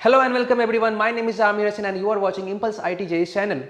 Hello and welcome everyone. My name is Amir Hassan and you are watching Impulse IT J's channel.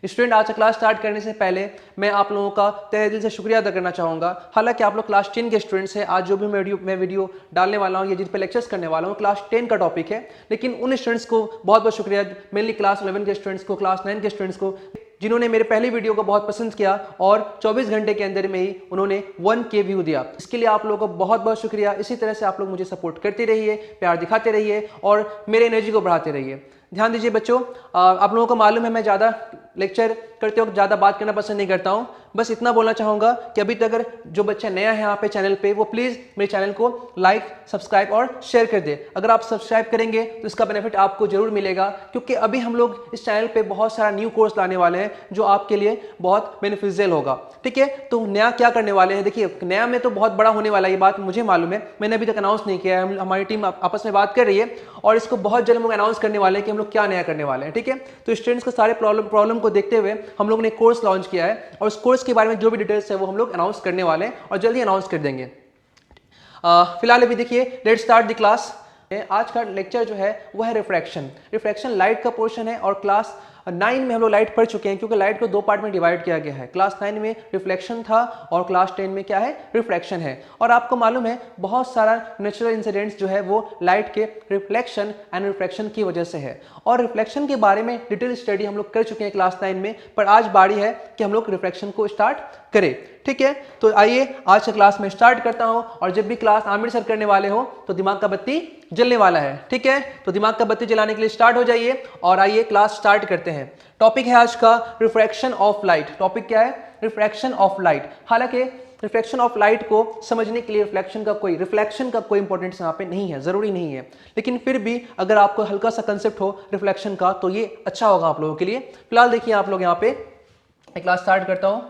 Student आज का class start करने से पहले मैं आप लोगों का तहे दिल से शुक्रिया अदा करना चाहूँगा। हालांकि आप लोग क्लास 10 के स्टूडेंट्स हैं, आज जो भी मैं वीडियो डालने वाला हूँ या जिन पे लेक्चर्स करने वाला हूँ क्लास 10 का टॉपिक है, लेकिन उन स्टूडेंट्स को बहुत बहुत शुक्रिया, मेनली क्लास 11 के स्टूडेंट्स को, क्लास 9 के स्टूडेंट्स को, जिन्होंने मेरे पहली वीडियो को बहुत पसंद किया और 24 घंटे के अंदर में ही उन्होंने 1K व्यू दिया। इसके लिए आप लोगों को बहुत बहुत शुक्रिया। इसी तरह से आप लोग मुझे सपोर्ट करते रहिए, प्यार दिखाते रहिए और मेरे एनर्जी को बढ़ाते रहिए। ध्यान दीजिए बच्चों, आप लोगों को मालूम है मैं ज़्यादा लेक्चर करते वक्त ज़्यादा बात करना पसंद नहीं करता हूँ। बस इतना बोलना चाहूँगा कि अभी तक अगर जो बच्चा नया है यहाँ पे चैनल पे, वो प्लीज़ मेरे चैनल को लाइक, सब्सक्राइब और शेयर कर दे। अगर आप सब्सक्राइब करेंगे तो इसका बेनिफिट आपको जरूर मिलेगा, क्योंकि अभी हम लोग इस चैनल पे बहुत सारा न्यू कोर्स लाने वाले हैं जो आपके लिए बहुत बेनिफिशियल होगा। ठीक है, तो नया क्या करने वाले हैं, देखिए नया में तो बहुत बड़ा होने वाला है, ये बात मुझे मालूम है, मैंने अभी तक अनाउंस नहीं किया है। हमारी टीम आपस में बात कर रही है और इसको बहुत जल्द हम लोग अनाउंस करने वाले हैं कि हम लोग क्या नया करने वाले हैं। ठीक है, तो स्टूडेंट्स के सारे प्रॉब्लम को देखते हुए हम लोग ने कोर्स लॉन्च किया है और उस कोर्स के बारे में जो भी डिटेल्स है वो हम लोग अनाउंस करने वाले हैं और जल्दी अनाउंस कर देंगे। फिलहाल अभी देखिए, लेट्स स्टार्ट द क्लास। आज का लेक्चर जो है वो है रिफ्रैक्शन लाइट का पोर्शन है और क्लास 9 में हम लोग लाइट पढ़ चुके हैं, क्योंकि लाइट को दो पार्ट में डिवाइड किया गया है। क्लास 9 में रिफ्लेक्शन था और क्लास 10 में क्या है, रिफ्रैक्शन है। और आपको मालूम है बहुत सारा नेचुरल इंसिडेंट्स जो है वो लाइट के रिफ्लेक्शन एंड रिफ्रैक्शन की वजह से है। और रिफ्लेक्शन के बारे में डिटेल स्टडी हम लोग कर चुके हैं क्लास 9 में, पर आज बारी है कि हम लोग रिफ्रैक्शन को स्टार्ट करें। ठीक है, तो आइए आज का क्लास में स्टार्ट करता हूं। और जब भी क्लास आमिर सर करने वाले हो तो दिमाग का बत्ती जलने वाला है। ठीक है, तो दिमाग का बत्ती जलाने के लिए स्टार्ट हो जाइए और आइए क्लास स्टार्ट करते हैं। टॉपिक है आज का रिफ्रैक्शन ऑफ लाइट। टॉपिक क्या है, रिफ्रैक्शन ऑफ लाइट। हालांकि रिफ्लेक्शन ऑफ लाइट को समझने के लिए रिफ्लेक्शन का कोई इंपॉर्टेंस यहाँ पे नहीं है, जरूरी नहीं है, लेकिन फिर भी अगर आपको हल्का सा कंसेप्ट हो रिफ्लेक्शन का तो ये अच्छा होगा आप लोगों के लिए। फिलहाल देखिए आप लोग यहाँ पे क्लास स्टार्ट करता हूं।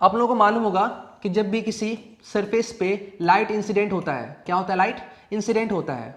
आप लोगों को मालूम होगा कि जब भी किसी सरफेस पे लाइट इंसिडेंट होता है, क्या होता है, लाइट इंसिडेंट होता है,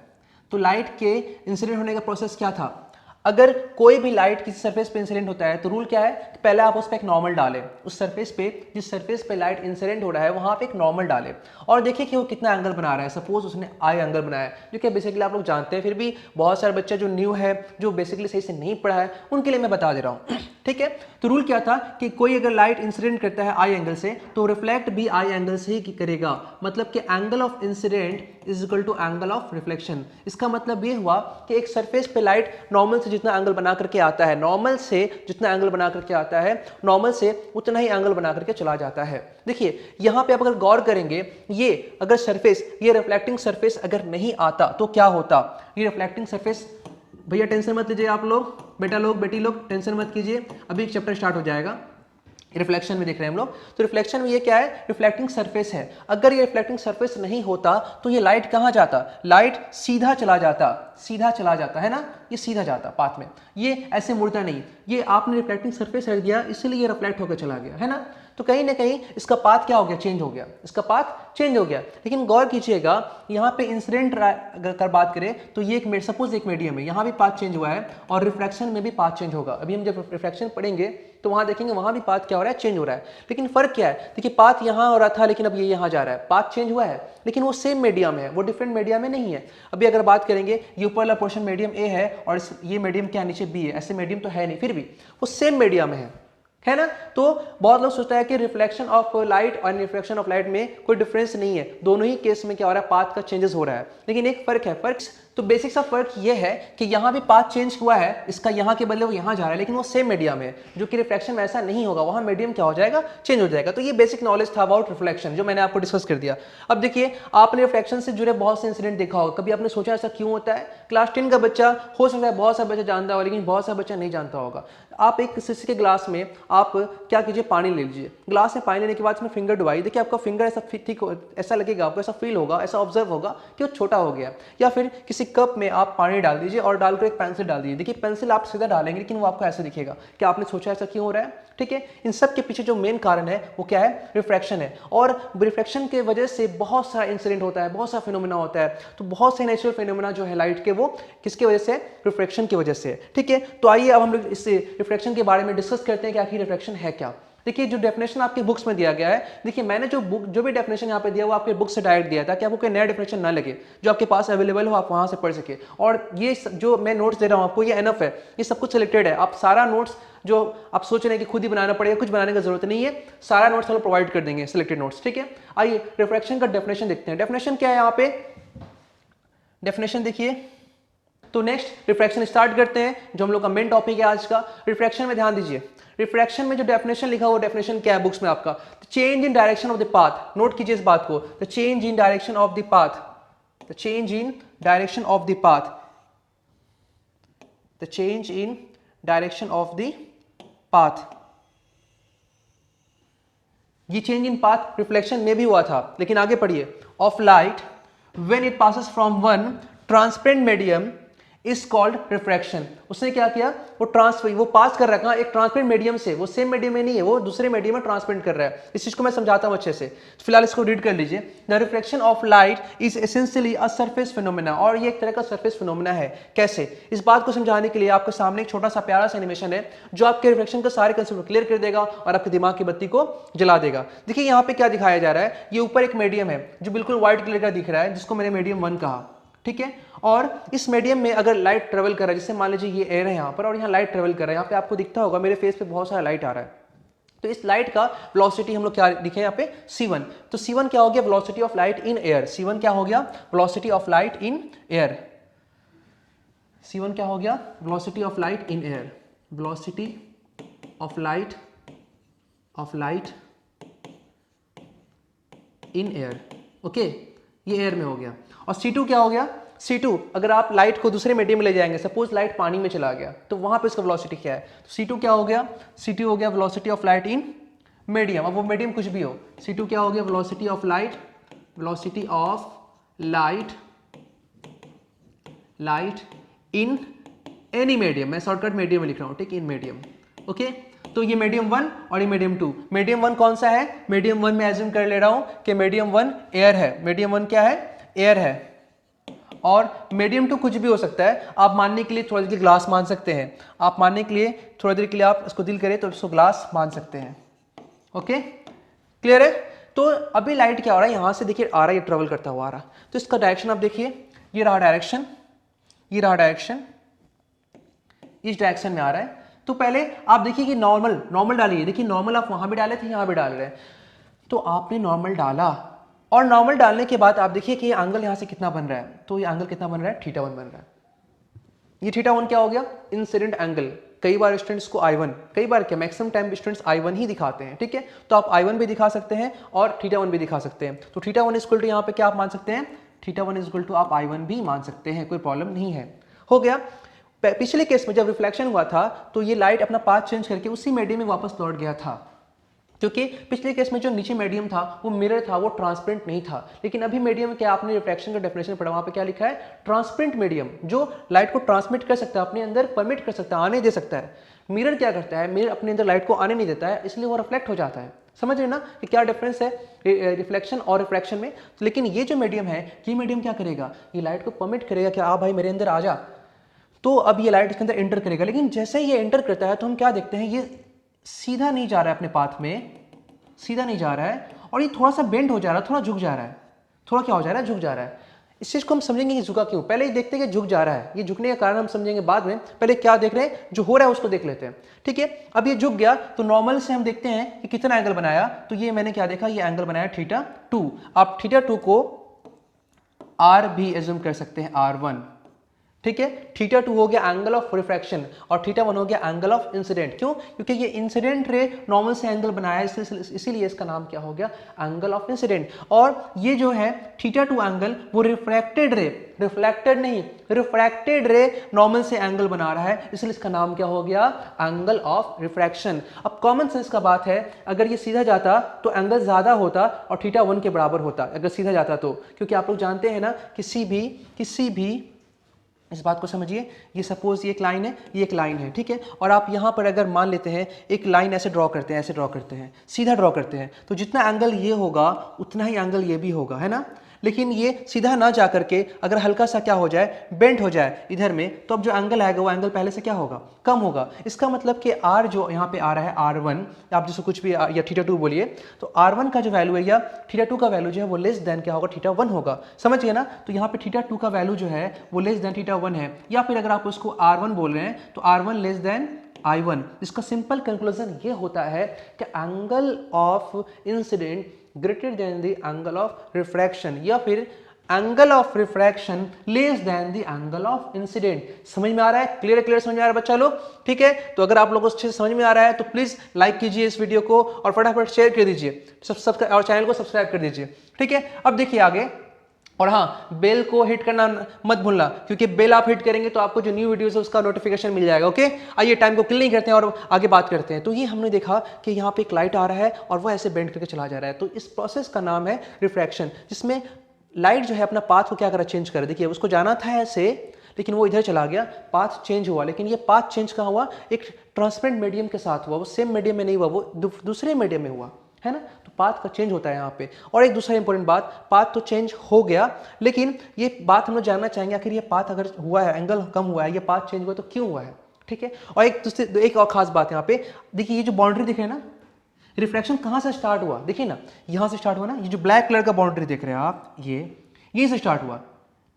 तो लाइट के इंसिडेंट होने का प्रोसेस क्या था। अगर कोई भी लाइट किसी सरफेस पे इंसिडेंट होता है तो रूल क्या है कि पहले आप उस पर एक नॉर्मल डालें, उस सरफेस पे जिस सरफेस पे लाइट इंसिडेंट हो रहा है वहां पे एक नॉर्मल डालें और देखिए कि वो कितना एंगल बना रहा है। सपोज उसने आई एंगल बनाया है, जो कि बेसिकली आप लोग जानते हैं, फिर भी बहुत सारे बच्चे जो न्यू है, जो बेसिकली सही से नहीं पढ़ा है, उनके लिए मैं बता दे रहा हूँ। ठीक है, तो रूल क्या था कि कोई अगर लाइट इंसिडेंट करता है आई एंगल से तो रिफ्लेक्ट भी आई एंगल से ही करेगा, मतलब कि angle of incidence is equal to angle of reflection. इसका मतलब ये हुआ कि एक सरफेस पे लाइट नॉर्मल से जितना एंगल बना करके आता है, नॉर्मल से जितना एंगल बना करके आता है, नॉर्मल से उतना ही एंगल बना करके चला जाता है। देखिए यहां पे आप अगर गौर करेंगे, ये अगर सरफेस, ये रिफ्लेक्टिंग सरफेस अगर नहीं आता तो क्या होता। ये रिफ्लेक्टिंग सरफेस, भैया टेंशन मत लीजिए, आप लोग बेटा लोग बेटी लोग टेंशन मत कीजिए, अभी एक चैप्टर स्टार्ट हो जाएगा। रिफ्लेक्शन में देख रहे हैं हम लोग, तो रिफ्लेक्शन में ये क्या है, रिफ्लेक्टिंग सरफेस है। अगर ये रिफ्लेक्टिंग सरफेस नहीं होता तो ये लाइट कहाँ जाता, लाइट सीधा चला जाता है ना, ये सीधा जाता पाथ में, ये ऐसे मुड़ता नहीं। ये आपने रिफ्लेक्टिंग सरफेस रख दिया इसलिए ये रिफ्लेक्ट होकर चला गया, है ना, तो कहीं ना कहीं इसका पाथ क्या हो गया, चेंज हो गया, इसका पाथ चेंज हो गया। लेकिन गौर कीजिएगा यहाँ पे इंसिडेंट अगर बात करें तो ये एक सपोज एक मीडियम है, यहाँ भी पाथ चेंज हुआ है और रिफ्लेक्शन में भी पाथ चेंज होगा। अभी हम जब रिफ्लेक्शन पढ़ेंगे तो वहां देखेंगे वहां भी पाथ क्या हो रहा है, चेंज हो रहा है। लेकिन फर्क क्या है, देखिए पाथ यहाँ हो रहा था लेकिन अब ये यहाँ जा रहा है, पाथ चेंज हुआ है लेकिन वो सेम मीडियम है, वो डिफरेंट मीडियम में नहीं है। अभी अगर बात करेंगे ये ऊपर वाला पोर्शन मीडियम ए है और ये मीडियम क्या नीचे बी है, ऐसे मीडियम तो है नहीं, फिर भी वो सेम मीडियम है ना। तो बहुत लोग सोचता है कि रिफ्लेक्शन ऑफ लाइट और रिफ्लेक्शन ऑफ लाइट में कोई डिफरेंस नहीं है, दोनों ही केस में क्या हो रहा है, पाथ का चेंजेस हो रहा है। लेकिन एक फर्क है, तो बेसिक सा फर्क ये है कि यहाँ भी पाथ चेंज हुआ है, इसका यहाँ के बदले वो यहाँ जा रहा है, लेकिन वो सेम मीडियम है, जो कि रिफ्लेक्शन में ऐसा नहीं होगा, वहाँ मीडियम क्या हो जाएगा, चेंज हो जाएगा। तो ये बेसिक नॉलेज था अबाउट रिफ्लेक्शन जो मैंने आपको डिस्कस कर दिया। अब देखिए आपने रिफ्लेक्शन से जुड़े बहुत से इंसिडेंट देखा होगा, कभी आपने सोचा ऐसा क्यों होता है। क्लास 10 का बच्चा हो सकता है बहुत सा बच्चा जानता होगा, लेकिन बहुत सा बच्चा नहीं जानता होगा। आप एक शीशे के ग्लास में आप क्या कीजिए, पानी ले लीजिए, ग्लास में पानी लेने के बाद उसमें फिंगर डुबाइए, देखिए आपका फिंगर ऐसा ठीक ऐसा लगेगा, आपको ऐसा फील होगा, ऐसा ऑब्जर्व होगा कि वो छोटा हो गया। या फिर किसी कप में आप पानी डाल दीजिए और डालकर एक पेंसिल डाल दीजिए, देखिए पेंसिल आप सीधा डालेंगे लेकिन वो आपको ऐसा दिखेगा। क्या आपने सोचा ऐसा क्यों हो रहा है। ठीक है, इन सब के पीछे जो मेन कारण है वो क्या है, रिफ्रैक्शन है। और रिफ्रैक्शन के वजह से बहुत सारा इंसिडेंट होता है, बहुत सारा फिनोमेना होता है। तो बहुत से नेचुरल फिनोमेना जो है लाइट के, वो किसकी वजह से, रिफ्रैक्शन की वजह से। ठीक है, तो आइए अब हम लोग इस रिफ्रैक्शन के बारे में डिस्कस करते हैं कि आखिर रिफ्रैक्शन है क्या। देखिए जो डेफिनेशन आपके बुक्स में दिया गया है, देखिए मैंने जो भी डेफिनेशन यहाँ पे दिया वो आपके बुक से डायरेक्ट दिया था कि आपको कोई नया डेफिनेशन ना लगे, जो आपके पास अवेलेबल हो आप वहाँ से पढ़ सके। और ये जो मैं नोट्स दे रहा हूँ आपको ये एनफ है, ये सब कुछ सिलेक्टेड है। आप सारा नोट्स जो आप सोच रहे हैं कि खुद ही बनाना पड़ेगा, कुछ बनाने की जरूरत नहीं है, सारा नोट्स हम लोग प्रोवाइड कर देंगे, सिलेक्टेड नोट्स, ठीक है। आइए रिफ्रैक्शन का डेफिनेशन देखते हैं। डेफिनेशन क्या है यहाँ पे, डेफिनेशन देखिए। तो नेक्स्ट रिफ्रैक्शन स्टार्ट करते हैं, जो हम लोग का मेन टॉपिक है आज का। रिफ्रैक्शन में ध्यान दीजिए, रिफ्रैक्शन में जो डेफिनेशन लिखा हुआ डेफिनेशन क्या है बुक्स में आपका, change in direction of the path. Note कीजिए इस बात को, the change in direction of the path, the change in direction of the path, the change in direction of the path. ये चेंज इन पाथ रिफ्लेक्शन में भी हुआ था, लेकिन आगे पढ़िए। Of light when it passes from one transparent medium is called refraction. उसने क्या किया, वो पास कर रहा है एक ट्रांसपेरेंट मीडियम से, वो सेम मीडियम में नहीं है, वो दूसरे मीडियम में ट्रांसपेरेंट कर रहा है। इस चीज को मैं समझाता हूं अच्छे से, फिलहाल इसको रीड कर लीजिए। The reflection of light is essentially a surface phenomena, और ये एक तरह का सरफेस फिनोमेना है। कैसे, इस बात को समझाने के लिए आपके सामने एक छोटा सा प्यारा सा एनिमेशन है जो आपके रिफ्लेक्शन का सारे कंसेप्ट क्लियर कर देगा और आपके दिमाग की बत्ती को जला देगा। देखिए यहाँ पे क्या दिखाया जा रहा है, ये ऊपर एक मीडियम है जो बिल्कुल व्हाइट कलर का दिख रहा है, जिसको मैंने मीडियम 1 कहा, ठीक है। और इस मीडियम में अगर लाइट ट्रेवल कर रहा है, जैसे मान लीजिए ये एयर है यहाँ पर और यहाँ लाइट ट्रेवल कर रहा है, यहाँ पे आपको दिखता होगा मेरे फेस पे बहुत सारा लाइट आ रहा है, तो इस लाइट का वेलोसिटी हम लोग क्या लिखे यहाँ पे, c1। तो c1 क्या हो गया, velocity of light in air. c1 क्या हो गया, velocity of light in air. c1 क्या हो गया, velocity of light in air, velocity of light in air, okay, ये एयर में हो गया। और C2 क्या हो गया, C2 अगर आप लाइट को दूसरे मीडियम में ले जाएंगे, सपोज लाइट पानी में चला गया, तो वहां पे इसका वेलोसिटी क्या है, तो C2 क्या हो गया, C2 हो गया velocity of light in medium. अब वो मीडियम कुछ भी हो, C2 क्या हो गया, velocity of light in any medium. मैं शॉर्टकट मीडियम में लिख रहा हूं, ठीक, इन मीडियम, ओके। तो ये मीडियम 1 और ये मीडियम 2। मीडियम 1 कौन सा है, मीडियम 1 में एज्यूम कर ले रहा हूं कि मीडियम 1 एयर है, मीडियम 1 क्या है, एयर है। और मीडियम 2 कुछ भी हो सकता है, आप मानने के लिए थोड़ा देर के लिए ग्लास मान सकते हैं, आप मानने के लिए थोड़ा देर के लिए आप इसको दिल करें तो इसको ग्लास मान सकते हैं, ओके, क्लियर है। तो अभी लाइट क्या हो रहा है, यहां से देखिए आ रहा है, ये ट्रेवल करता हुआ आ रहा, तो इसका डायरेक्शन आप देखिए, ये रहा डायरेक्शन, ये रहा डायरेक्शन, इस डायरेक्शन में आ रहा है। तो पहले आप देखिए कि नॉर्मल डालिए, देखिए नॉर्मल आप वहां भी डाले थे, यहां भी डाल रहे हैं, तो आपने नॉर्मल डाला और नॉर्मल डालने के बाद आप देखिए कि ये एंगल यहां से कितना बन रहा है, तो ये एंगल कितना बन रहा है, θ1 बन रहा है। ये θ1 क्या हो गया, इंसिडेंट एंगल। कई बार स्टूडेंट्स को I1, कई बार क्या मैक्सिमम टाइम स्टूडेंट्स I1 ही दिखाते हैं, ठीक है। तो आप I1 भी दिखा सकते हैं और θ1 भी दिखा सकते हैं। तो θ1 इक्वल टू यहाँ पे क्या आप मान सकते हैं, θ1 इक्वल टू आप I1 भी मान सकते हैं, कोई प्रॉब्लम नहीं है, हो गया। पिछले केस में जब रिफ्लेक्शन हुआ था तो ये लाइट अपना पाथ चेंज करके उसी मीडियम में वापस लौट गया था, क्योंकि पिछले केस में जो नीचे मीडियम था वो मिरर था, वो ट्रांसपेरेंट नहीं था। लेकिन अभी मीडियम क्या आपने रिफ्रैक्शन का डेफिनेशन पढ़ा, वहां पे क्या लिखा है, ट्रांसपेरेंट मीडियम, जो लाइट को ट्रांसमिट कर सकता है, अपने अंदर परमिट कर सकता है, आने दे सकता है। मिरर क्या करता है, मिरर अपने अंदर लाइट को आने नहीं देता है, इसलिए वो रिफ्लेक्ट हो जाता है। समझ रहे ना कि क्या डिफरेंस है रिफ्लेक्शन और रिफ्रैक्शन में। लेकिन ये जो मीडियम है, ये मीडियम क्या करेगा, ये लाइट को परमिट करेगा कि भाई मेरे अंदर आ जा, तो अब ये लाइट इसके अंदर एंटर करेगा। लेकिन जैसे ही ये एंटर करता है तो हम क्या देखते हैं, ये सीधा नहीं जा रहा है अपने पाथ में, सीधा नहीं जा रहा है, और ये थोड़ा सा बेंड हो जा रहा है, थोड़ा झुक जा रहा है, थोड़ा क्या हो जा रहा है, झुक जा रहा है। इस चीज को हम समझेंगे कि झुका क्यों, पहले ये देखते हैं कि झुक जा रहा है, ये झुकने का कारण हम समझेंगे बाद में, पहले क्या देख रहे हैं, जो हो रहा है उसको देख लेते हैं, ठीक है। अब ये झुक गया तो नॉर्मल से हम देखते हैं कि कितना एंगल बनाया, तो ये मैंने क्या देखा, ये एंगल बनाया θ2। आप θ2 को R भी एज्यूम कर सकते हैं, R1, ठीक है। θ2 हो गया एंगल ऑफ रिफ्रैक्शन और θ1 हो गया एंगल ऑफ इंसिडेंट। क्यों, क्योंकि ये इंसिडेंट रे नॉर्मल से एंगल बनाया, इसीलिए इसका नाम क्या हो गया, एंगल ऑफ इंसिडेंट। और ये जो है θ2 एंगल वो रिफ्रैक्टेड रे, रिफ्लेक्टेड नहीं, रिफ्रैक्टेड रे नॉर्मल से एंगल बना रहा है, इसलिए इसका नाम क्या हो गया, एंगल ऑफ रिफ्रैक्शन। अब कॉमन सेंस का बात है, अगर ये सीधा जाता तो एंगल ज्यादा होता और θ1 के बराबर होता, अगर सीधा जाता तो, क्योंकि आप लोग जानते हैं ना किसी भी इस बात को समझिए, ये सपोज ये एक लाइन है, ये एक लाइन है, ठीक है। और आप यहाँ पर अगर मान लेते हैं एक लाइन ऐसे ड्रॉ करते हैं, ऐसे ड्रॉ करते हैं, सीधा ड्रॉ करते हैं, तो जितना एंगल ये होगा उतना ही एंगल ये भी होगा, है ना। लेकिन ये सीधा ना जा करके अगर हल्का सा क्या हो जाए, बेंट हो जाए इधर में, तो अब जो एंगल आएगा वो एंगल पहले से क्या होगा, कम होगा। इसका मतलब कि आर जो यहाँ पे आ रहा है R1, आप जिसको कुछ भी या θ2 बोलिए, तो R1 का जो वैल्यू है या θ2 का वैल्यू जो है वो लेस देन क्या होगा, θ1 होगा। समझ गए ना? तो यहाँ पे θ2 का वैल्यू जो है वो लेस देन θ1 है, या फिर अगर आप उसको R1 बोल रहे हैं तो R1 लेस देन I1। इसका सिंपल कंक्लूजन ये होता है कि angle of incident greater than the angle of refraction, या फिर angle of refraction less than the angle of incident. समझ में आ रहा है? क्लियर समझ में आ रहा है बच्चा लोग? ठीक है, तो अगर आप लोगों को अच्छे से समझ में आ रहा है तो प्लीज लाइक कीजिए इस वीडियो को और फटाफट शेयर कर दीजिए, और चैनल को सब्सक्राइब कर दीजिए। ठीक है, अब देखिए आगे, और हाँ, बेल को हिट करना मत भूलना, क्योंकि बेल आप हिट करेंगे तो आपको जो न्यू वीडियोस है उसका नोटिफिकेशन मिल जाएगा। ओके, आइए टाइम को किल नहीं करते हैं और आगे बात करते हैं। तो ये हमने देखा कि यहाँ पे एक लाइट आ रहा है और वो ऐसे बेंड करके चला जा रहा है, तो इस प्रोसेस का नाम है रिफ्रैक्शन, जिसमें लाइट जो है अपना पाथ को क्या करा, चेंज कर। देखिए उसको जाना था ऐसे, लेकिन वो इधर चला गया, पाथ चेंज हुआ। लेकिन ये पाथ चेंज कहाँ हुआ, एक ट्रांसपेरेंट मीडियम के साथ हुआ, वो सेम मीडियम में नहीं हुआ, वो दूसरे मीडियम में हुआ, है ना? तो पाथ का चेंज होता है यहाँ पे। और एक दूसरा इंपॉर्टेंट बात, पाथ तो चेंज हो गया, लेकिन ये बात हम लोग जानना चाहेंगे आखिर ये पाथ अगर हुआ है, एंगल कम हुआ है, ये पाथ चेंज हुआ तो क्यों हुआ है? ठीक है, और एक और खास बात यहाँ पे देखिए, ये जो बाउंड्री दिख रही है ना, रिफ्रैक्शन कहाँ से स्टार्ट हुआ, देखिए ना, यहाँ से स्टार्ट हुआ ना, ये जो ब्लैक कलर का बाउंड्री देख रहे हैं आप, ये से स्टार्ट हुआ।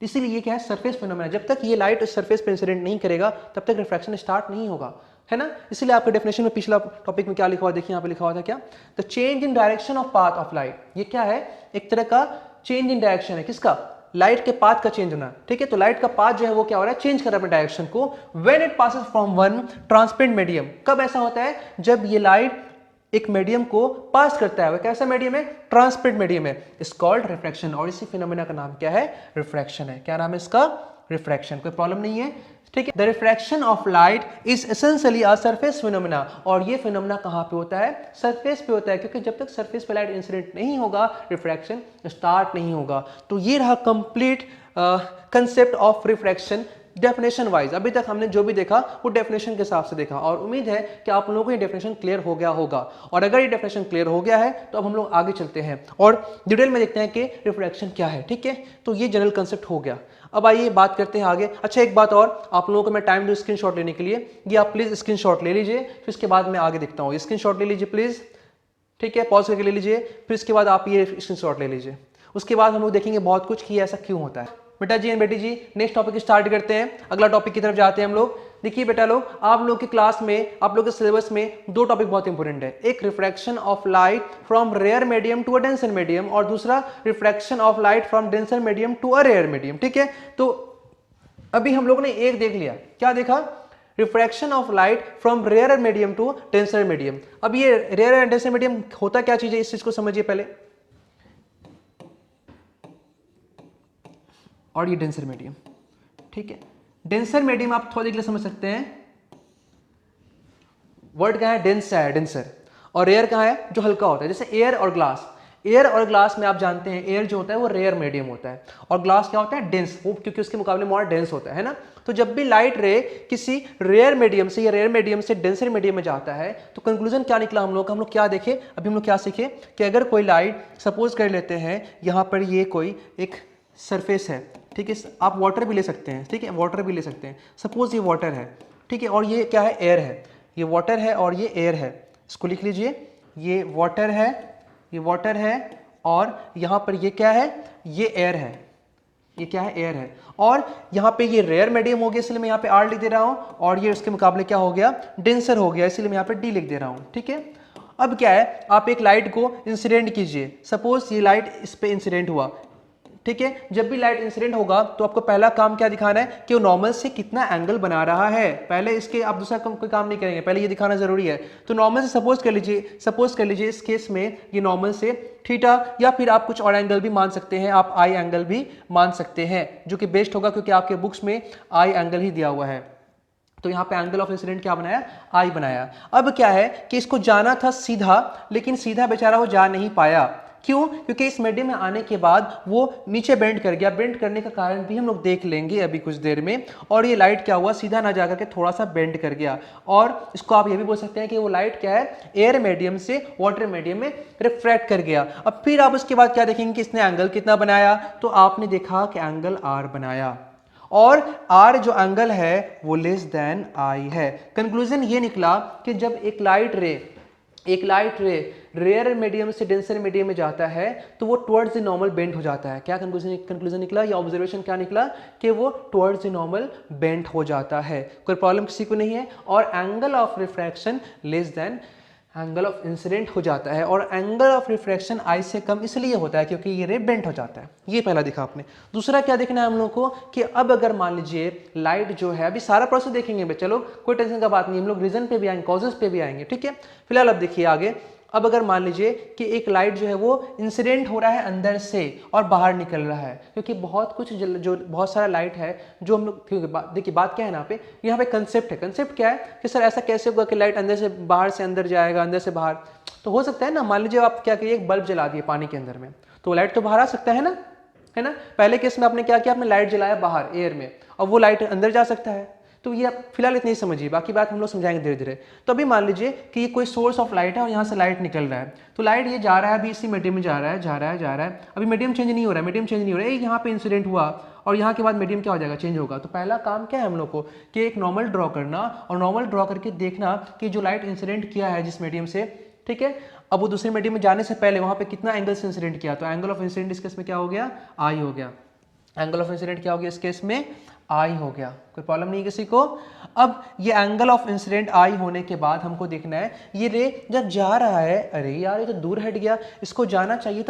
इसीलिए ये क्या है, सरफेस फिनोमेना। जब तक ये लाइट उस सरफेस पे इंसिडेंट नहीं करेगा तब तक रिफ्रैक्शन स्टार्ट नहीं होगा, है ना? इसलिए आपके डेफिनेशन में पिछला टॉपिक में क्या लिखा हुआ, देखिए यहाँ पे लिखा हुआ था क्या, the change in direction of path of light. ये क्या है, एक तरह का चेंज इन डायरेक्शन है, किसका, लाइट के पाथ का चेंज होना। ठीक है, तो लाइट का पाथ जो है वो क्या हो रहा है, चेंज कर रहा है अपने डायरेक्शन को, when it passes from one transparent medium. कब ऐसा होता है, जब ये लाइट एक मीडियम को पास करता है। वह कैसा मीडियम है, ट्रांसपेरेंट मीडियम है, इस कॉल्ड रिफ्रैक्शन। और इसी फिनोमेना का नाम क्या है, रिफ्रैक्शन है। क्या नाम है इसका, रिफ्रैक्शन। कोई प्रॉब्लम नहीं है, ठीक है। The refraction of light is essentially a surface phenomena. और ये फिनोमेना कहाँ पे होता है, सरफेस पे होता है, क्योंकि जब तक सरफेस पे लाइट इंसिडेंट नहीं होगा रिफ्रैक्शन स्टार्ट नहीं होगा। तो ये रहा complete concept of refraction definition wise. अभी तक हमने जो भी देखा वो डेफिनेशन के हिसाब से देखा, और उम्मीद है कि आप लोगों को ये डेफिनेशन क्लियर हो गया होगा। और अगर ये डेफिनेशन क्लियर हो गया है तो अब हम लोग आगे चलते हैं और डिटेल में देखते हैं कि रिफ्रैक्शन क्या है। ठीक है, तो ये जनरल कंसेप्ट हो गया। अब आइए बात करते हैं आगे। अच्छा, एक बात और, आप लोगों को मैं टाइम दूं स्क्रीनशॉट लेने के लिए, ये आप प्लीज स्क्रीनशॉट ले लीजिए, फिर इसके बाद मैं आगे देखता हूँ। स्क्रीनशॉट ले लीजिए प्लीज, ठीक है, पॉज करके ले लीजिए, फिर इसके बाद आप ये स्क्रीनशॉट ले लीजिए। उसके बाद हम लोग देखेंगे बहुत कुछ कि ऐसा क्यों होता है। बेटा जी एंड बेटी जी, नेक्स्ट टॉपिक स्टार्ट करते हैं, अगला टॉपिक की तरफ जाते हैं हम लोग। देखिए बेटा लोग, आप लोग की क्लास में, आप लोग के सिलेबस में दो टॉपिक बहुत इंपॉर्टेंट है। एक refraction of light from rare medium to a denser medium, और दूसरा refraction of light from denser medium to a rare medium. ठीक है, तो अभी हम लोग ने एक देख लिया, क्या देखा, refraction of light from rare medium to denser medium. अब ये रेयर एंड डेंसर मीडियम होता क्या चीज है, इस चीज को समझिए पहले। और ये डेंसर मीडियम, ठीक है। डेंसर मीडियम आप थोड़ा देख ले समझ सकते हैं, वर्ड क्या है, डेंस है, डेंसर। और एयर कहाँ है, जो हल्का होता है, जैसे एयर और ग्लास। एयर और ग्लास में आप जानते हैं एयर जो होता है वो रेयर मीडियम होता है, और ग्लास क्या होता है, डेंस, वो क्योंकि उसके मुकाबले मोर डेंस होता है ना। तो जब भी लाइट रे किसी रेयर मीडियम से या रेयर मीडियम से डेंसर मीडियम में जाता है तो कंक्लूजन क्या निकला हम लोग का, हम लोग क्या देखे, अभी हम लोग क्या सीखे कि अगर कोई लाइट, सपोज कर लेते हैं यहाँ पर ये कोई एक सरफेस है, ठीक है, आप वाटर भी ले सकते हैं, ठीक है, वाटर भी ले सकते हैं, सपोज ये वाटर है, ठीक है, और ये क्या है, एयर है। ये वाटर है और ये एयर है, इसको लिख लीजिए, ये वाटर है, ये वाटर है, और यहाँ पर ये क्या है, ये एयर है, ये क्या है, एयर है। और यहाँ पे ये रेयर मीडियम हो गया, इसलिए मैं यहाँ पे आर लिख दे रहा हूँ, और ये उसके मुकाबले क्या हो गया, डेंसर हो गया, इसलिए मैं यहाँ पे डी लिख दे रहा हूँ। ठीक है, अब क्या है, आप एक लाइट को इंसिडेंट कीजिए, सपोज ये लाइट इस पे इंसिडेंट हुआ, ठीक है। जब भी लाइट इंसिडेंट होगा तो आपको पहला काम क्या दिखाना है कि वो नॉर्मल से कितना एंगल बना रहा है। पहले इसके आप दूसरा कोई काम नहीं करेंगे, पहले ये दिखाना जरूरी है। तो नॉर्मल से सपोज कर लीजिए इस केस में ये नॉर्मल से थीटा, या फिर आप कुछ और एंगल भी मान सकते हैं, आप आई एंगल भी मान सकते हैं, जो कि बेस्ट होगा क्योंकि आपके बुक्स में आई एंगल ही दिया हुआ है। तो यहाँ पे एंगल ऑफ इंसिडेंट क्या बनाया, आई बनाया। अब क्या है कि इसको जाना था सीधा, लेकिन सीधा बेचारा वो जा नहीं पाया, क्यों? क्योंकि इस मीडियम में आने के बाद वो नीचे बेंड कर गया। बेंड करने का कारण भी हम लोग देख लेंगे अभी कुछ देर में। और ये लाइट क्या हुआ, सीधा ना जाकर के थोड़ा सा बेंड कर गया। और इसको आप ये भी बोल सकते हैं कि वो लाइट क्या है, एयर मीडियम से वाटर मीडियम में रिफ्रैक्ट कर गया। अब फिर आप उसके बाद क्या देखेंगे कि इसने एंगल कितना बनाया, तो आपने देखा कि एंगल आर बनाया, और आर जो एंगल है वो लेस देन आई है। कंक्लूजन ये निकला कि जब एक लाइट रे रेयर मीडियम से डेंसर मीडियम में जाता है तो वो टुवर्ड्स द नॉर्मल बेंड हो जाता है। क्या कंक्लूजन निकला, या ऑब्जर्वेशन क्या निकला, कि वो टुवर्ड्स द नॉर्मल बेंड हो जाता है। कोई प्रॉब्लम किसी को नहीं है। और angle of refraction less than angle of incident हो जाता है। और एंगल ऑफ रिफ्रैक्शन आई से कम इसलिए होता है क्योंकि ये रे बेंट हो जाता है। ये पहला देखा आपने। दूसरा क्या देखना है हम लोग को कि अब अगर मान लीजिए लाइट जो है, अभी सारा प्रोसेस देखेंगे, चलो कोई टेंशन का बात नहीं, हम लोग रीजन पे भी आएंगे, कॉजेस पे भी आएंगे, ठीक है। फिलहाल अब देखिए आगे। अब अगर मान लीजिए कि एक लाइट जो है वो इंसिडेंट हो रहा है अंदर से और बाहर निकल रहा है, क्योंकि बहुत कुछ जो बहुत सारा लाइट है जो हम लोग, देखिए बात क्या है यहाँ पे कंसेप्ट है। कंसेप्ट क्या है कि सर ऐसा कैसे होगा कि लाइट अंदर से अंदर जाएगा, अंदर से बाहर। तो हो सकता है ना, मान लीजिए आप क्या करिए, एक बल्ब जला दिए पानी के अंदर में, तो लाइट तो बाहर आ सकता है ना। पहले केस में आपने क्या किया, आपने लाइट जलाया बाहर एयर में, और वो लाइट अंदर जा सकता है। तो ये आप फिलहाल इतनी ही समझिए, बाकी बात हम लोग समझाएंगे धीरे धीरे। तो अभी मान लीजिए कि ये कोई सोर्स ऑफ लाइट है और यहाँ से लाइट निकल रहा है, तो लाइट ये जा रहा है, अभी इसी मीडियम में जा रहा है, अभी मीडियम चेंज नहीं हो रहा है, यहाँ पे इंसिडेंट हुआ और यहाँ के बाद मीडियम क्या हो जाएगा, चेंज होगा। तो पहला काम क्या है हम लोग को कि एक नॉर्मल ड्रॉ करना, और नॉर्मल ड्रॉ करके देखना कि जो लाइट इंसिडेंट किया है जिस मीडियम से, ठीक है, अब वो दूसरे मीडियम में जाने से पहले वहाँ पे कितना एंगल से इंसिडेंट किया। तो एंगल ऑफ इंसिडेंट इस केस में क्या हो गया, आई हो गया। एंगल ऑफ इंसिडेंट क्या हो गया इस केस में, आई हो गया। कोई प्रॉब्लम नहीं किसी को। अब ये एंगल ऑफ इंसिडेंट आई होने के बाद हमको देखना है ये रे जब जा रहा है, अरे यार ये तो दूर हट गया, इसको जाना चाहिए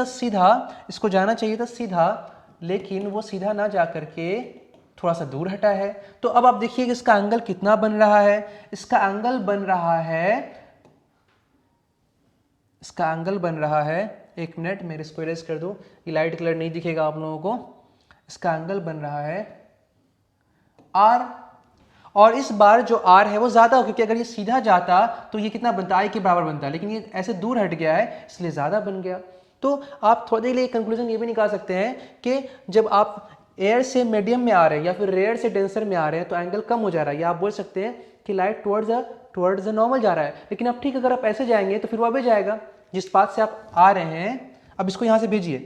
था सीधा, लेकिन वो सीधा ना जा करके थोड़ा सा दूर हटा है। तो अब आप देखिए कि इसका एंगल कितना बन रहा है, इसका एंगल बन रहा है, एक मिनट मेरे इसको इरेज कर दो, ये लाइट कलर नहीं दिखेगा आप लोगों को। इसका एंगल बन रहा है आर, और इस बार जो आर है वो ज्यादा हो, क्योंकि अगर ये सीधा जाता तो ये कितना बनता, आई के बराबर बनता, लेकिन ये ऐसे दूर हट गया है इसलिए ज्यादा बन गया। तो आप थोड़ी देर के लिए कंक्लूजन ये भी निकाल सकते हैं कि जब आप एयर से मीडियम में आ रहे हैं या फिर रेयर से डेंसर में आ रहे हैं तो एंगल कम हो जा रहा है, या आप बोल सकते हैं कि लाइट टुवर्ड्स द नॉर्मल जा रहा है। लेकिन अब ठीक, अगर आप ऐसे जाएंगे तो फिर वो अभी जाएगा जिस पाथ से आप आ रहे हैं। अब इसको यहाँ से भेजिए,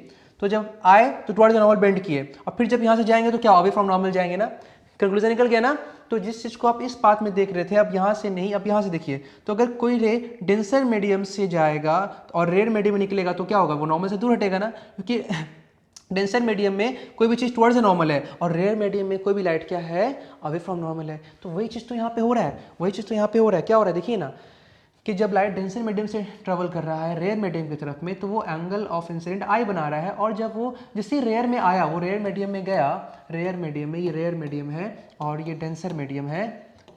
तो जब आए तो टुवर्ड्स द नॉर्मल बेंड किए, और फिर जब यहाँ से जाएंगे तो क्या अवे फ्रॉम नॉर्मल जाएंगे ना। कंक्लूजन निकल गया ना। तो जिस चीज को आप इस पाथ में देख रहे थे, अब यहाँ से नहीं, अब यहाँ से देखिए, तो अगर कोई रे डेंसर मीडियम से जाएगा और रेयर मीडियम में निकलेगा तो क्या होगा, वो नॉर्मल से दूर हटेगा ना, क्योंकि डेंसर मीडियम में कोई भी चीज टुवर्ड्स नॉर्मल है और रेयर मीडियम में कोई भी लाइट क्या है, अवे फ्रॉम नॉर्मल है। तो वही चीज तो यहाँ पे हो रहा है, क्या हो रहा है देखिए ना, कि जब लाइट डेंसर मीडियम से ट्रेवल कर रहा है रेयर मीडियम की तरफ में, तो वो एंगल ऑफ इंसिडेंट आई बना रहा है। और जब वो जिस रेयर में आया, वो रेयर मीडियम में गया, रेयर मीडियम में, ये रेयर मीडियम है और ये डेंसर मीडियम है,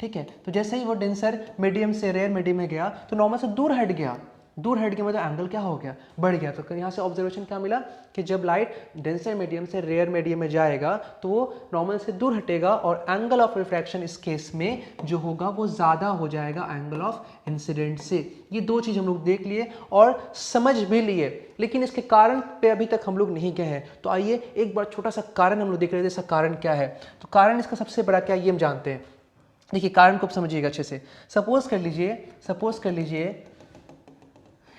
ठीक है। तो जैसे ही वो डेंसर मीडियम से रेयर मीडियम में गया तो नॉर्मल से दूर हट गया, मतलब एंगल क्या हो गया, बढ़ गया। तो यहाँ से ऑब्जर्वेशन क्या मिला कि जब लाइट डेंसर मीडियम से रेयर मीडियम में जाएगा तो वो नॉर्मल से दूर हटेगा, और एंगल ऑफ रिफ्रैक्शन इस केस में जो होगा वो ज़्यादा हो जाएगा एंगल ऑफ इंसिडेंट से। ये दो चीज़ हम लोग देख लिए और समझ भी लिए, लेकिन इसके कारण पे अभी तक हम लोग नहीं गए हैं। तो आइए एक बार छोटा सा कारण हम लोग देख रहे थे, इसका कारण क्या है। तो कारण इसका सबसे बड़ा क्या है ये हम जानते हैं। देखिए कारण को समझिएगा अच्छे से। सपोज कर लीजिए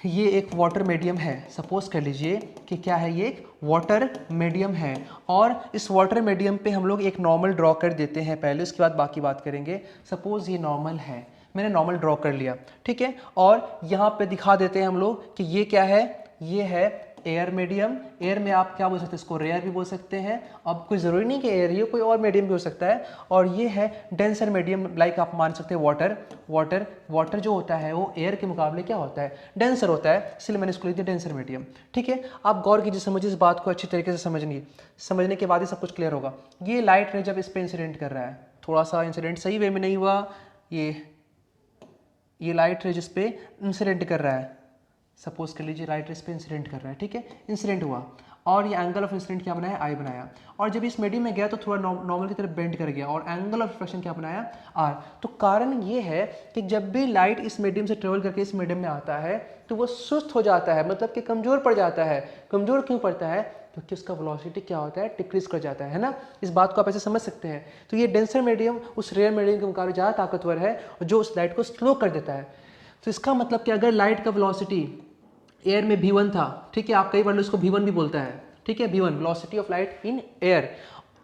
ये एक वाटर मीडियम है। सपोज कर लीजिए कि क्या है, ये एक वाटर मीडियम है, और इस वाटर मीडियम पे हम लोग एक नॉर्मल ड्रॉ कर देते हैं पहले, उसके बाद बाकी बात करेंगे। सपोज ये नॉर्मल है, मैंने नॉर्मल ड्रॉ कर लिया, ठीक है, और यहाँ पे दिखा देते हैं हम लोग कि ये क्या है, ये है एयर मीडियम। एयर में आप क्या बोल सकते हैं, इसको रेयर भी बोल सकते हैं। अब कोई ज़रूरी नहीं कि एयर ही हो, कोई और मीडियम भी हो सकता है। और ये है डेंसर मीडियम, लाइक आप मान सकते हैं वाटर जो होता है वो एयर के मुकाबले क्या होता है, डेंसर होता है, इसलिए मैंने इसको लिख दिया डेंसर मीडियम, ठीक है। आप गौर कीजिए, समझिए इस बात को अच्छी तरीके से समझने के बाद ही सब कुछ क्लियर होगा। ये लाइट रे जब इस पर इंसिडेंट कर रहा है, थोड़ा सा इंसिडेंट सही वे में नहीं हुआ, ये लाइट रे जिस पे इंसिडेंट कर रहा है, सपोज कर लीजिए लाइट इस पे इंसिडेंट कर रहा है, ठीक है, इंसिडेंट हुआ। और ये एंगल ऑफ इंसिडेंट क्या बनाया, आई बनाया, और जब इस मीडियम में गया तो थोड़ा नॉर्मल की तरफ बेंड कर गया और एंगल ऑफ रिफ्लेक्शन क्या बनाया, आर। तो कारण ये है कि जब भी लाइट इस मीडियम से ट्रेवल करके इस मीडियम में आता है तो वो सुस्त हो जाता है, मतलब कि कमज़ोर पड़ जाता है। कमज़ोर क्यों पड़ता है, क्योंकि उसका वेलोसिटी क्या होता है, डिक्रीज कर जाता है ना। इस बात को आप ऐसे समझ सकते हैं। तो ये डेंसर मीडियम उस रेयर मीडियम के मुकाबले ज़्यादा ताकतवर है जो उस लाइट को स्लो कर देता है। तो इसका मतलब कि अगर लाइट का वेलोसिटी एयर में v1 था, ठीक है, आप कई बार उसको v1 भी बोलता है, ठीक है, v1 velocity of light in air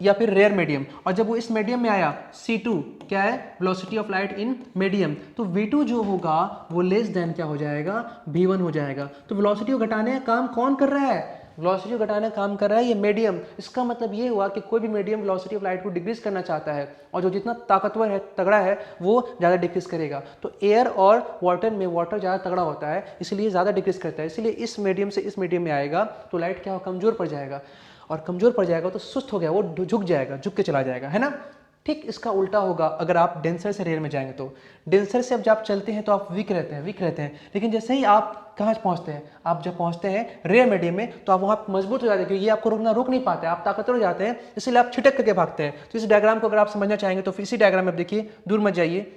या फिर रेयर मीडियम, और जब वो इस मीडियम में आया c2 क्या है, velocity of light in medium, तो v2 जो होगा वो लेस देन क्या हो जाएगा, v1 हो जाएगा। तो वेलोसिटी को घटाने का काम कौन कर रहा है, वेलोसिटी को घटाने का काम कर रहा है ये मीडियम। इसका मतलब ये हुआ कि कोई भी मीडियम वेलोसिटी ऑफ लाइट को डिक्रीज करना चाहता है और जो जितना ताकतवर है, तगड़ा है, वो ज़्यादा डिक्रीज करेगा। तो एयर और वाटर में वाटर ज़्यादा तगड़ा होता है, इसलिए ज़्यादा डिक्रीज करता है। इसलिए इस मीडियम से इस मीडियम में आएगा तो लाइट क्या हो, कमज़ोर पड़ जाएगा, और कमज़ोर पड़ जाएगा तो सुस्त हो गया, वो झुक जाएगा, झुक के चला जाएगा, है ना। ठीक इसका उल्टा होगा अगर आप डेंसर से रेयर में जाएंगे। तो डेंसर से अब जब आप चलते हैं तो आप वीक रहते हैं, लेकिन जैसे ही आप कहाँ पहुँचते हैं, आप जब पहुँचते हैं रेयर मीडियम में तो आप वहाँ मजबूत हो जाते हैं, क्योंकि ये आपको रोक नहीं पाते, आप ताकतवर हो जाते हैं, इसलिए आप छिटक करके भागते हैं। तो इस डायग्राम को अगर आप समझना चाहेंगे तो इसी डायग्राम में आप देखिए, दूर मत जाइए,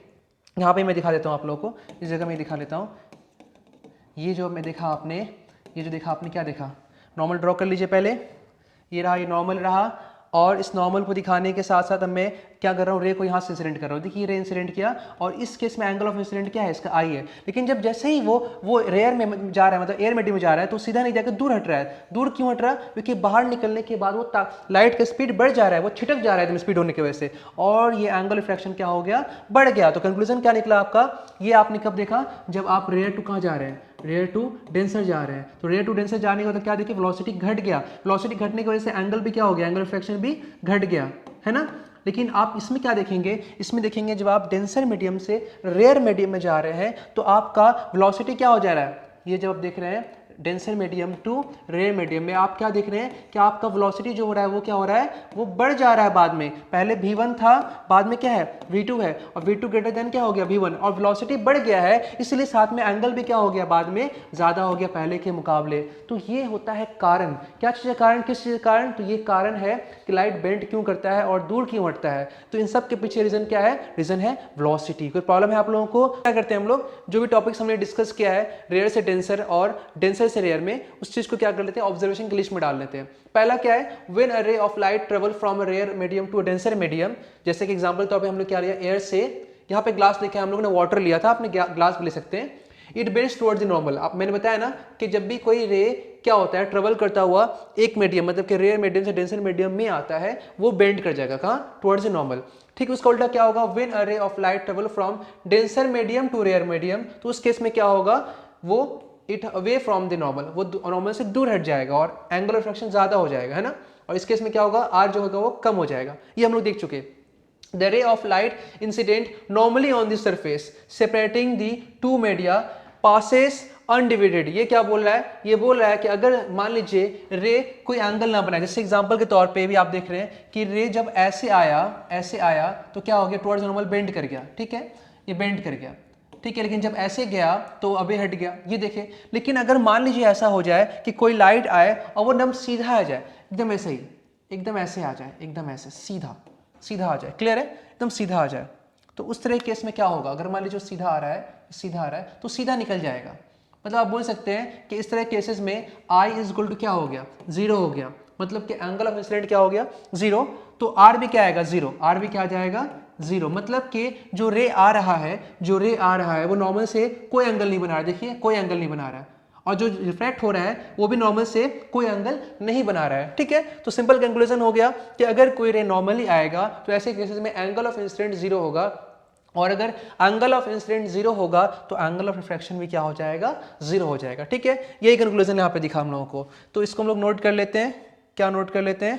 यहाँ पे मैं दिखा देता हूँ आप लोगों को, इस जगह मैं दिखा लेता हूँ। ये जो मैं देखा आपने, ये जो देखा आपने, क्या देखा, नॉर्मल ड्रॉ कर लीजिए पहले, ये रहा, ये नॉर्मल रहा, और इस नॉर्मल को दिखाने के साथ साथ अब मैं क्या कर रहा हूँ, रे को यहाँ से इंसिडेंट कर रहा हूँ। देखिए रे इंसिडेंट किया, और इस केस में एंगल ऑफ इंसिडेंट क्या है, इसका आई है। लेकिन जैसे ही वो रेयर में जा रहा है, मतलब एयर मीडियम में जा रहा है, तो सीधा नहीं जाकर दूर हट रहा है। दूर क्यों हट रहा है, क्योंकि बाहर निकलने के बाद वो लाइट का स्पीड बढ़ जा रहा है, वो छिटक जा रहा है एकदम स्पीड होने की वजह से, और ये एंगल रिफ्रैक्शन क्या हो गया, बढ़ गया। तो कंक्लूजन क्या निकला आपका, ये आपने कब देखा, जब आप रेयर टू कहाँ जा रहे हैं, रेयर टू डेंसर जा रहे हैं। तो रेयर टू डेंसर जाने का तो क्या देखिए, वेलोसिटी घट गया, वेलोसिटी घटने की वजह से एंगल भी क्या हो गया, एंगल रिफ्रैक्शन भी घट गया, है ना। लेकिन आप इसमें क्या देखेंगे, इसमें देखेंगे जब आप डेंसर मीडियम से रेयर मीडियम में जा रहे हैं तो आपका वेलोसिटी क्या हो जा रहा है, ये जब आप देख रहे हैं denser medium to rare medium में, आप क्या देख रहे हैं कि आपका वेलोसिटी जो हो रहा है वो क्या हो रहा है, वो बढ़ जा रहा है। बाद में पहले v1 था, बाद में क्या है, v2 है, और v2 ग्रेटर देन क्या हो गया, v1, और वेलोसिटी बढ़ गया है, इसलिए साथ में एंगल भी क्या हो गया, बाद में ज़्यादा हो गया पहले के मुकाबले। तो ये होता है कारण। क्या चीज़ है कारण, किस चीज़ का कारण, तो ये कारण है कि लाइट बेंड क्यों करता है और दूर क्यों हटता है। तो इन सब के पीछे रीज़न क्या है, रीज़न है वेलोसिटी। कोई प्रॉब्लम है आप लोगों को, क्या करते हैं हम लोग, जो भी टॉपिक्स हमने डिस्कस किया है रेयर से डेंसर और डेंसर से रेयर में, उस चीज को क्या कर लेते हैं, ऑब्जर्वेशन की लिस्ट में डाल लेते हैं। पहला क्या है, when a ray of light travel from a rare medium to a denser medium, जैसे कि एग्जांपल तौर पे हम लोग क्या लिया, एयर से, यहाँ पे ग्लास लिखा है, हम लोगों ने वाटर लिया था, आपने ग्लास भी ले सकते हैं। It bends towards the normal, आप मैंने बताया ना कि जब भी कोई रे क्या होता है, ट्रेवल करता हुआ एक मीडियम, मतलब कि रेयर मीडियम से डेंसर मीडियम में आता है, वो बेंड कर जाएगा कहाँ, टुवर्ड्स द नॉर्मल। ठीक, उसका उल्टा क्या होगा, when a ray of light travel from denser medium to rare medium, तो उस केस में क्या होगा, वो it away from the normal, वो नॉर्मल से दूर हट जाएगा और एंगल रिफ्रैक्शन ज्यादा हो जाएगा, है ना। और इस केस में क्या होगा, आर जो होगा वो कम हो जाएगा। ये हम लोग देख चुके। द रे of light incident normally on the surface separating the two media passes undivided. ये क्या बोल रहा है, ये बोल रहा है कि अगर मान लीजिए रे कोई एंगल ना बनाए, जैसे एग्जांपल के तौर पे भी आप देख रहे हैं कि रे जब ऐसे आया तो क्या हो गया, टुवर्ड्स नॉर्मल बेंड कर गया, ठीक है, ये बेंड कर गया, ठीक है। लेकिन जब ऐसे गया तो अबे हट गया, ये देखिए। लेकिन अगर मान लीजिए ऐसा हो जाए कि कोई लाइट आए और वो एकदम सीधा आ जाए, एकदम ऐसे ही, एकदम ऐसे आ जाए, एकदम ऐसे सीधा आ जाए, क्लियर है, एकदम सीधा आ जाए, तो उस तरह के केस में क्या होगा, अगर मान लीजिए सीधा आ रहा है तो सीधा निकल जाएगा। मतलब आप बोल सकते हैं कि इस तरह केसेस में आई इज इक्वल टू क्या हो गया, 0 हो गया, मतलब कि एंगल ऑफ इंसिडेंट क्या हो गया, 0। तो आर भी क्या आएगा, 0, आर भी क्या आ जाएगा, 0। मतलब कि जो रे आ रहा है वो नॉर्मल से कोई एंगल नहीं बना रहा है, देखिए कोई एंगल नहीं बना रहा है, और जो रिफ्रैक्ट हो रहा है वो भी नॉर्मल से कोई एंगल नहीं बना रहा है, ठीक है। तो सिंपल कंक्लूजन हो गया कि अगर कोई रे नॉर्मली आएगा तो ऐसे केसेस में एंगल ऑफ इंसिडेंट 0 होगा, और अगर एंगल ऑफ इंसिडेंट 0 होगा तो एंगल ऑफ रिफ्रैक्शन भी क्या हो जाएगा, 0 हो जाएगा, ठीक है। यही कंक्लूजन यहाँ पे दिखा हम लोगों को। तो इसको हम लोग नोट कर लेते हैं, क्या नोट कर लेते हैं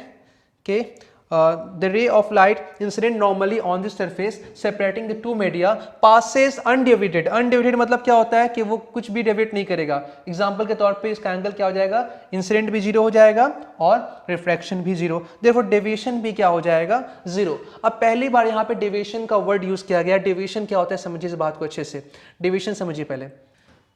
कि the ray of light incident normally on the surface separating the two media passes undeviated मतलब क्या होता है कि वो कुछ भी डेविएट नहीं करेगा। एग्जांपल के तौर पे इसका एंगल क्या हो जाएगा, इंसिडेंट भी 0 हो जाएगा और रिफ्रैक्शन भी 0, देयरफॉर डेविएशन भी क्या हो जाएगा, 0। अब पहली बार यहाँ पे डेविएशन का वर्ड यूज किया गया। डेविएशन क्या होता है, समझिए इस बात को अच्छे से, डेविएशन समझिए पहले।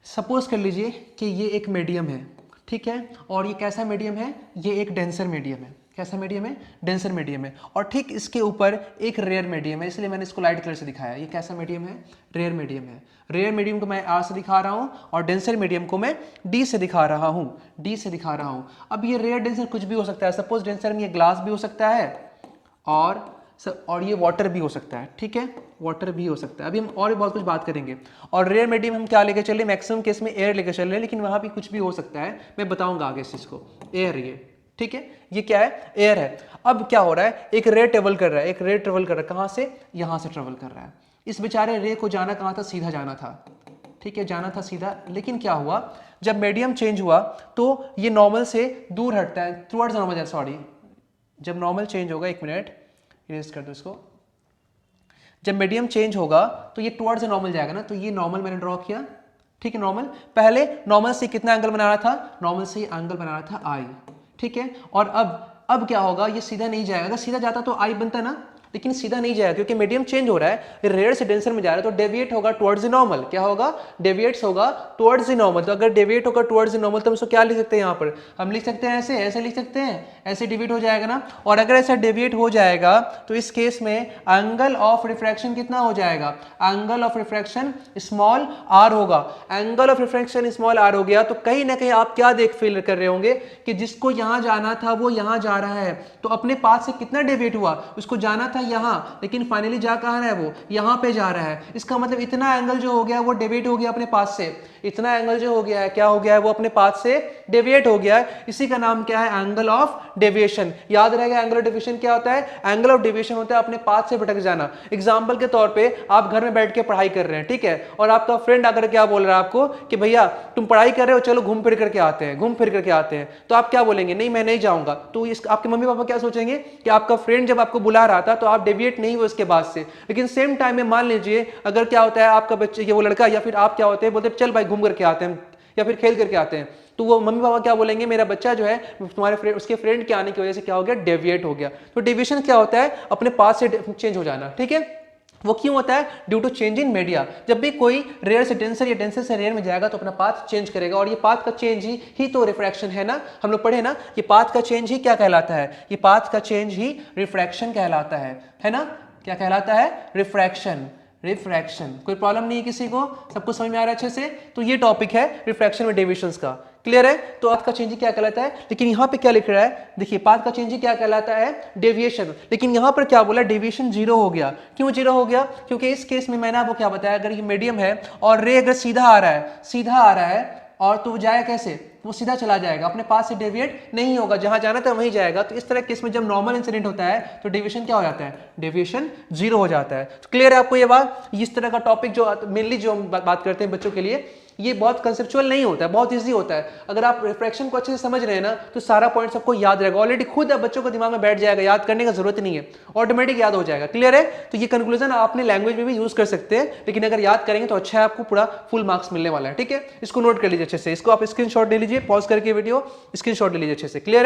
सपोज कर लीजिए कि ये एक मीडियम है, ठीक है। और ये कैसा मीडियम है, ये एक डेंसर मीडियम है। कैसा मीडियम है, डेंसर मीडियम है। और ठीक इसके ऊपर एक रेयर मीडियम है, इसलिए मैंने इसको लाइट कलर से दिखाया। ये कैसा मीडियम है, रेयर मीडियम है। रेयर मीडियम को मैं आर से दिखा रहा हूँ और डेंसर मीडियम को मैं डी से दिखा रहा हूँ, डी से दिखा रहा हूँ। अब ये रेयर डेंसर कुछ भी हो सकता है, सपोज डेंसर में ये ग्लास भी हो सकता है और ये वाटर भी हो सकता है, ठीक है, वाटर भी हो सकता है। अभी हम और भी बहुत कुछ बात करेंगे। और रेयर मीडियम हम क्या लेके चले, मैक्सिमम केस में एयर लेके चल रहे हैं, लेकिन वहाँ भी कुछ भी हो सकता है, मैं बताऊंगा आगे इस चीज़ को। एयर, ये ठीक है, ये क्या है, एयर है। अब क्या हो रहा है, एक रे ट्रेवल कर रहा है, एक रे ट्रेवल कर रहा है, कहाँ से, यहाँ से ट्रेवल कर रहा है। इस बेचारे रे को जाना कहाँ था, सीधा जाना था, ठीक है, जाना था सीधा। लेकिन क्या हुआ, जब मीडियम चेंज हुआ तो ये नॉर्मल से दूर हटता है, टुवर्ड्स नॉर्मल, सॉरी, जब नॉर्मल चेंज होगा, एक मिनट इरेज कर दो इसको, जब मीडियम चेंज होगा तो ये टुवर्ड्स नॉर्मल जाएगा ना, तो ये नॉर्मल मैंने ड्रॉ किया, ठीक है, नॉर्मल। पहले नॉर्मल से कितना एंगल बना रहा था, नॉर्मल से एंगल बना रहा था आई, ठीक है। और अब क्या होगा, ये सीधा नहीं जाएगा, अगर सीधा जाता तो आई बनता ना, लेकिन सीधा नहीं जाएगा क्योंकि मीडियम चेंज हो रहा है, रेयर से डेंसर में जा रहा है, तो डेविएट होगा टुवर्ड्स द नॉर्मल। क्या होगा, डेविएट्स होगा टुवर्ड्स द नॉर्मल। तो अगर डेविएट होगा टुवर्ड्स द नॉर्मल तो हम इसको क्या लिख सकते हैं, यहाँ पर हम लिख सकते हैं ऐसे, ऐसे लिख सकते हैं, ऐसे डेविएट हो जाएगा ना। और अगर ऐसा डेविएट हो जाएगा तो इस केस में एंगल ऑफ रिफ्रैक्शन कितना हो जाएगा, angle of refraction small r होगा। Angle of refraction small r हो गया तो कहीं ना कहीं आप क्या देख फील कर रहे होंगे कि जिसको यहां जाना था वो यहां जा रहा है, तो अपने पास से कितना डेविएट हुआ, उसको जाना था यहां, लेकिन फाइनली जा कहां रहा है, वो यहां पे जा रहा है। इसका मतलब इतना एंगल जो हो गया वो डेविएट हो गया अपने पास से, इतना एंगल जो हो गया है, क्या हो गया है, वो अपने पास से डेविएट हो गया है। इसी का नाम क्या है, एंगल ऑफ डेविएशन। याद रहेगा एंगल ऑफ डेविएशन क्या होता है, एंगल ऑफ डेविएशन होता है अपने पाथ से भटक जाना। एग्जांपल के तौर पे आप घर में बैठ के पढ़ाई कर रहे हैं, ठीक है, और आपका फ्रेंड अगर क्या बोल रहा है आपको कि भैया तुम पढ़ाई कर रहे हो, चलो घूम फिर करके आते हैं, घूम फिर करके आते हैं, तो आप क्या बोलेंगे, नहीं मैं नहीं जाऊंगा। तो आपके मम्मी पापा क्या सोचेंगे कि आपका फ्रेंड जब आपको बुला रहा था तो आप डेविएट नहीं हुए उसके बाद से। लेकिन सेम टाइम में मान लीजिए अगर क्या होता है, आपका बच्चे वो लड़का या फिर आप क्या होते हैं, बोलते चल भाई घूम करके आते हैं या फिर खेल करके आते हैं, तो वो मम्मी पापा क्या बोलेंगे, मेरा बच्चा जो है तुम्हारे फ्रेंड, उसके फ्रेंड के आने की वजह से क्या हो गया, डेविएट हो गया। तो डेविएशन क्या होता है, अपने पाथ से चेंज हो जाना, ठीक है। वो क्यों होता है, due to change in media. जब भी कोई रेयर से डेंसर या डेंसर से रेयर में जाएगा तो अपना पाथ चेंज करेगा, और ये पाथ का चेंज ही तो रिफ्रैक्शन है ना, हम लोग पढ़े ना, ये पाथ का चेंज ही क्या कहलाता है, ये पाथ का चेंज ही रिफ्रैक्शन कहलाता है ना, क्या कहलाता है, रिफ्रैक्शन, रिफ्रैक्शन। कोई प्रॉब्लम नहीं है किसी को, सबको समझ में आ रहा है अच्छे से। तो ये टॉपिक है रिफ्रैक्शन में डेविएशंस का, क्लियर है। तो पाथ का चेंज ही क्या कहलाता है, लेकिन यहाँ पे क्या लिख रहा है, देखिए पाथ का चेंज ही क्या कहलाता है, डेविएशन। लेकिन यहाँ पर क्या बोला, डेविएशन जीरो हो गया। क्यों जीरो हो गया, क्योंकि इस केस में मैंने आपको क्या बताया, अगर ये मीडियम है और रे अगर सीधा आ रहा है, सीधा आ रहा है, और तो वो जाएगा कैसे, वो सीधा चला जाएगा, अपने पास से डेविएट नहीं होगा, जहां जाना था वहीं जाएगा। तो इस तरह केस में जब नॉर्मल इंसिडेंट होता है तो डेविएशन क्या हो जाता है, डेविएशन जीरो हो जाता है। तो क्लियर है आपको ये बात। इस तरह का टॉपिक जो मेनली जो हम बात करते हैं बच्चों के लिए, ये बहुत कंसेप्चुअल नहीं होता है, बहुत इजी होता है। अगर आप रिफ्रैक्शन को अच्छे से समझ रहे हैं ना तो सारा पॉइंट सबको याद रहेगा, ऑलरेडी खुद अब बच्चों को दिमाग में बैठ जाएगा, याद करने का जरूरत नहीं है, ऑटोमेटिक याद हो जाएगा, क्लियर है। तो ये कंक्लूजन आप अपने लैंग्वेज में भी यूज कर सकते हैं, लेकिन अगर याद करेंगे तो अच्छा है, आपको पूरा फुल मार्क्स मिलने वाला है, ठीक है। इसको नोट कर लीजिए अच्छे से, इसको आप स्क्रीनशॉट ले लीजिए, पॉज करके वीडियो स्क्रीनशॉट ले लीजिए अच्छे से, क्लियर है।